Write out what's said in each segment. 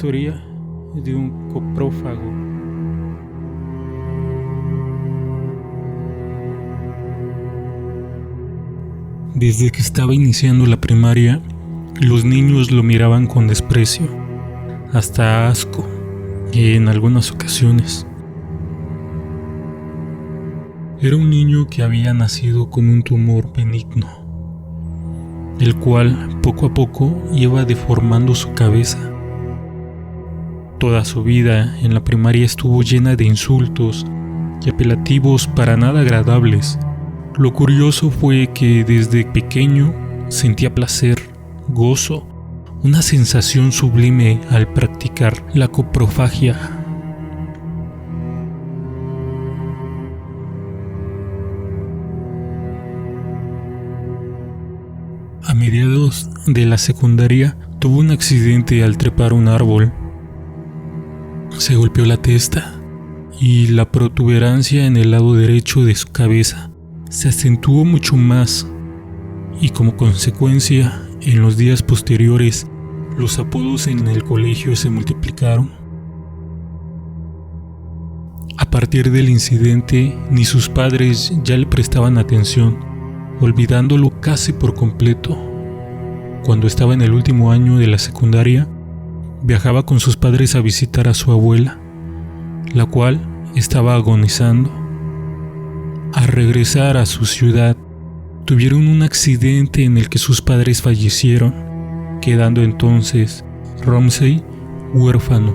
historia de un coprófago. Desde que estaba iniciando la primaria, los niños lo miraban con desprecio, hasta asco, en algunas ocasiones. Era un niño que había nacido con un tumor benigno, el cual poco a poco iba deformando su cabeza. Toda su vida en la primaria estuvo llena de insultos y apelativos para nada agradables. Lo curioso fue que desde pequeño sentía placer, gozo, una sensación sublime al practicar la coprofagia. A mediados de la secundaria tuvo un accidente al trepar un árbol. Se golpeó la testa y la protuberancia en el lado derecho de su cabeza se acentuó mucho más, y como consecuencia, en los días posteriores, los apodos en el colegio se multiplicaron. A partir del incidente, ni sus padres ya le prestaban atención, olvidándolo casi por completo. Cuando estaba en el último año de la secundaria, viajaba con sus padres a visitar a su abuela, la cual estaba agonizando. Al regresar a su ciudad, tuvieron un accidente en el que sus padres fallecieron, quedando entonces Ramsey huérfano.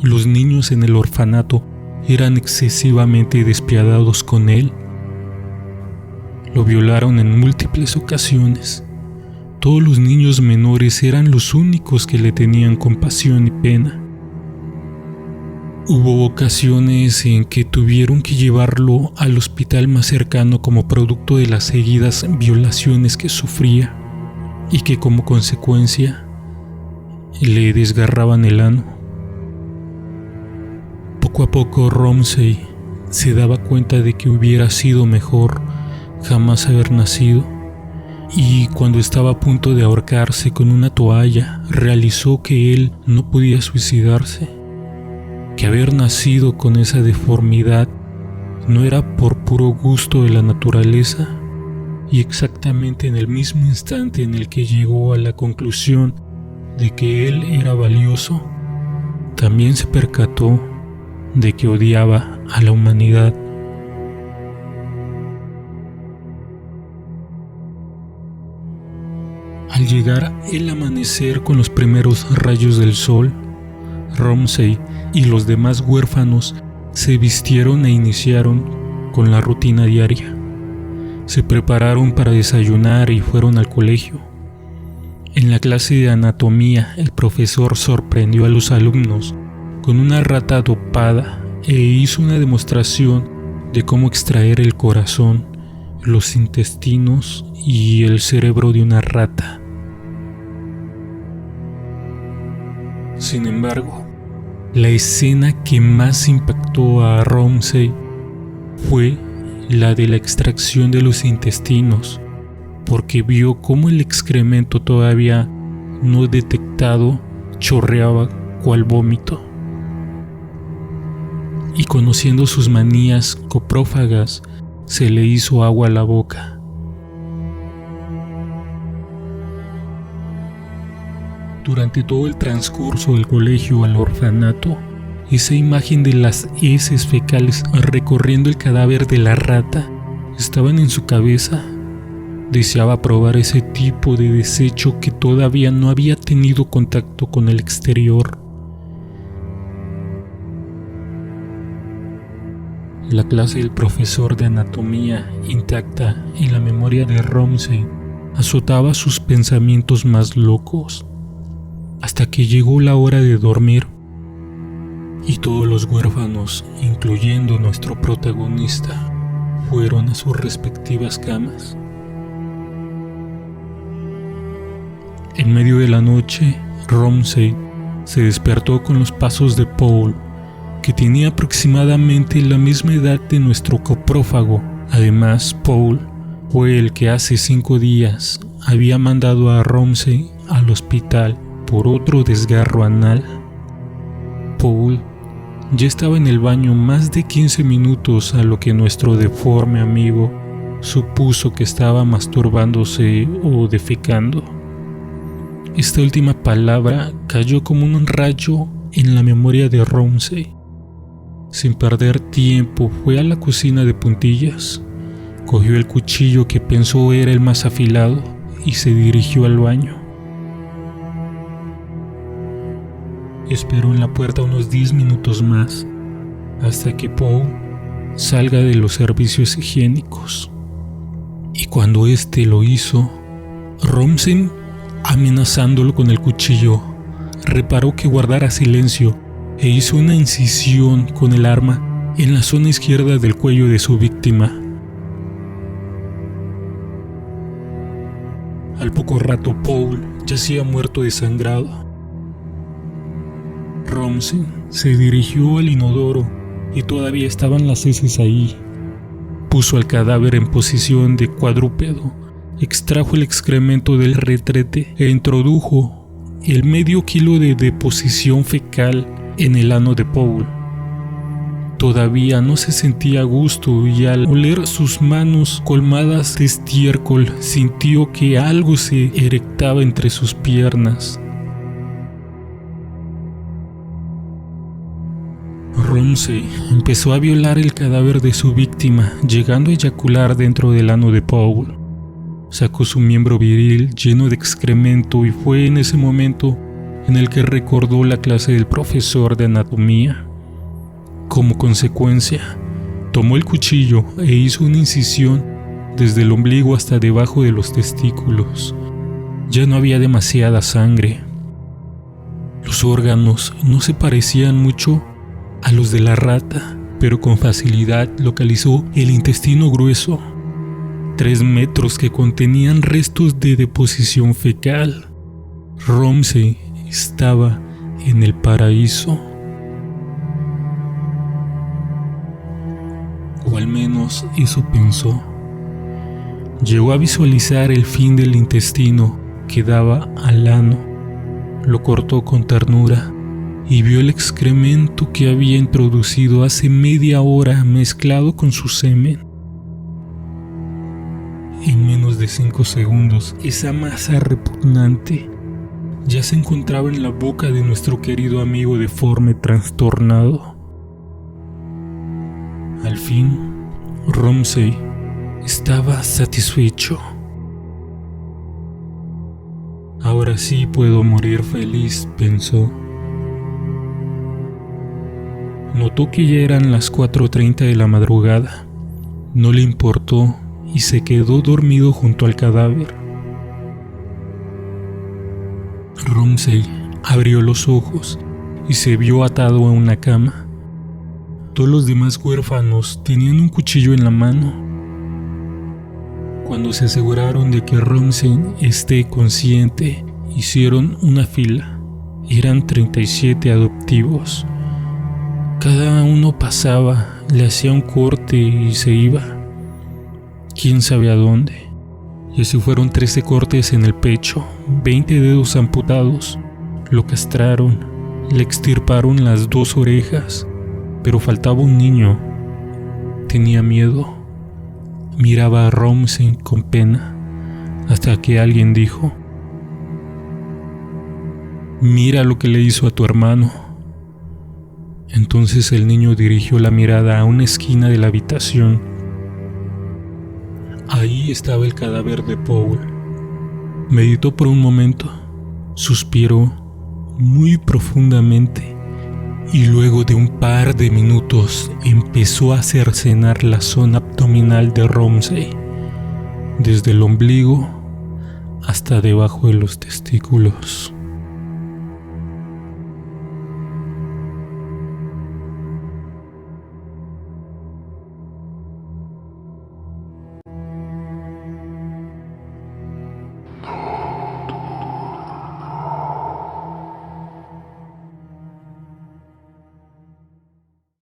Los niños en el orfanato eran excesivamente despiadados con él. Lo violaron en múltiples ocasiones. Todos los niños menores eran los únicos que le tenían compasión y pena. Hubo ocasiones en que tuvieron que llevarlo al hospital más cercano como producto de las seguidas violaciones que sufría y que como consecuencia le desgarraban el ano. Poco a poco Ramsey se daba cuenta de que hubiera sido mejor jamás haber nacido, y cuando estaba a punto de ahorcarse con una toalla, realizó que él no podía suicidarse, que haber nacido con esa deformidad no era por puro gusto de la naturaleza, y exactamente en el mismo instante en el que llegó a la conclusión de que él era valioso, también se percató de que odiaba a la humanidad. Al llegar el amanecer con los primeros rayos del sol, Ramsey y los demás huérfanos se vistieron e iniciaron con la rutina diaria. Se prepararon para desayunar y fueron al colegio. En la clase de anatomía, el profesor sorprendió a los alumnos con una rata dopada e hizo una demostración de cómo extraer el corazón, los intestinos y el cerebro de una rata. Sin embargo, la escena que más impactó a Ramsey fue la de la extracción de los intestinos, porque vio cómo el excremento todavía no detectado chorreaba cual vómito. Y conociendo sus manías coprófagas, se le hizo agua a la boca. Durante todo el transcurso del colegio al orfanato, esa imagen de las heces fecales recorriendo el cadáver de la rata estaban en su cabeza. Deseaba probar ese tipo de desecho que todavía no había tenido contacto con el exterior. La clase del profesor de anatomía, intacta en la memoria de Ramsey, azotaba sus pensamientos más locos, hasta que llegó la hora de dormir, y todos los huérfanos, incluyendo nuestro protagonista, fueron a sus respectivas camas. En medio de la noche, Ramsey se despertó con los pasos de Paul, que tenía aproximadamente la misma edad de nuestro coprófago. Además, Paul fue el que hace 5 días había mandado a Ramsey al hospital por otro desgarro anal. Paul ya estaba en el baño más de 15 minutos, a lo que nuestro deforme amigo supuso que estaba masturbándose o defecando. Esta última palabra cayó como un rayo en la memoria de Ramsey. Sin perder tiempo fue a la cocina de puntillas, cogió el cuchillo que pensó era el más afilado y se dirigió al baño. Esperó en la puerta unos 10 minutos más, hasta que Paul salga de los servicios higiénicos. Y cuando éste lo hizo, Ramsey, amenazándolo con el cuchillo, reparó que guardara silencio e hizo una incisión con el arma en la zona izquierda del cuello de su víctima. Al poco rato, Paul yacía muerto desangrado. Ramsey se dirigió al inodoro y todavía estaban las heces ahí. Puso al cadáver en posición de cuadrúpedo, extrajo el excremento del retrete e introdujo el medio kilo de deposición fecal en el ano de Paul. Todavía no se sentía a gusto y al oler sus manos colmadas de estiércol sintió que algo se erectaba entre sus piernas. Ramsey empezó a violar el cadáver de su víctima, llegando a eyacular dentro del ano de Paul. Sacó su miembro viril lleno de excremento y fue en ese momento en el que recordó la clase del profesor de anatomía. Como consecuencia, tomó el cuchillo e hizo una incisión desde el ombligo hasta debajo de los testículos. Ya no había demasiada sangre. Los órganos no se parecían mucho a los de la rata, pero con facilidad localizó el intestino grueso, 3 metros que contenían restos de deposición fecal. Ramsey estaba en el paraíso. O al menos eso pensó. Llegó a visualizar el fin del intestino que daba al ano. Lo cortó con ternura y vio el excremento que había introducido hace media hora mezclado con su semen. En menos de 5 segundos, esa masa repugnante ya se encontraba en la boca de nuestro querido amigo deforme trastornado. Al fin, Ramsey estaba satisfecho. Ahora sí puedo morir feliz, pensó. Notó que ya eran las 4:30 de la madrugada. No le importó y se quedó dormido junto al cadáver. Ramsey abrió los ojos y se vio atado a una cama. Todos los demás huérfanos tenían un cuchillo en la mano. Cuando se aseguraron de que Ramsey esté consciente, hicieron una fila. Eran 37 adoptivos. Cada uno pasaba, le hacía un corte y se iba. Quién sabe a dónde. Y así fueron 13 cortes en el pecho, 20 dedos amputados. Lo castraron, le extirparon las 2 orejas, pero faltaba un niño. Tenía miedo. Miraba a Ramsey con pena, hasta que alguien dijo: «Mira lo que le hizo a tu hermano». Entonces el niño dirigió la mirada a una esquina de la habitación. Ahí estaba el cadáver de Paul. Meditó por un momento, suspiró muy profundamente y luego de un par de minutos empezó a cercenar la zona abdominal de Ramsey, desde el ombligo hasta debajo de los testículos.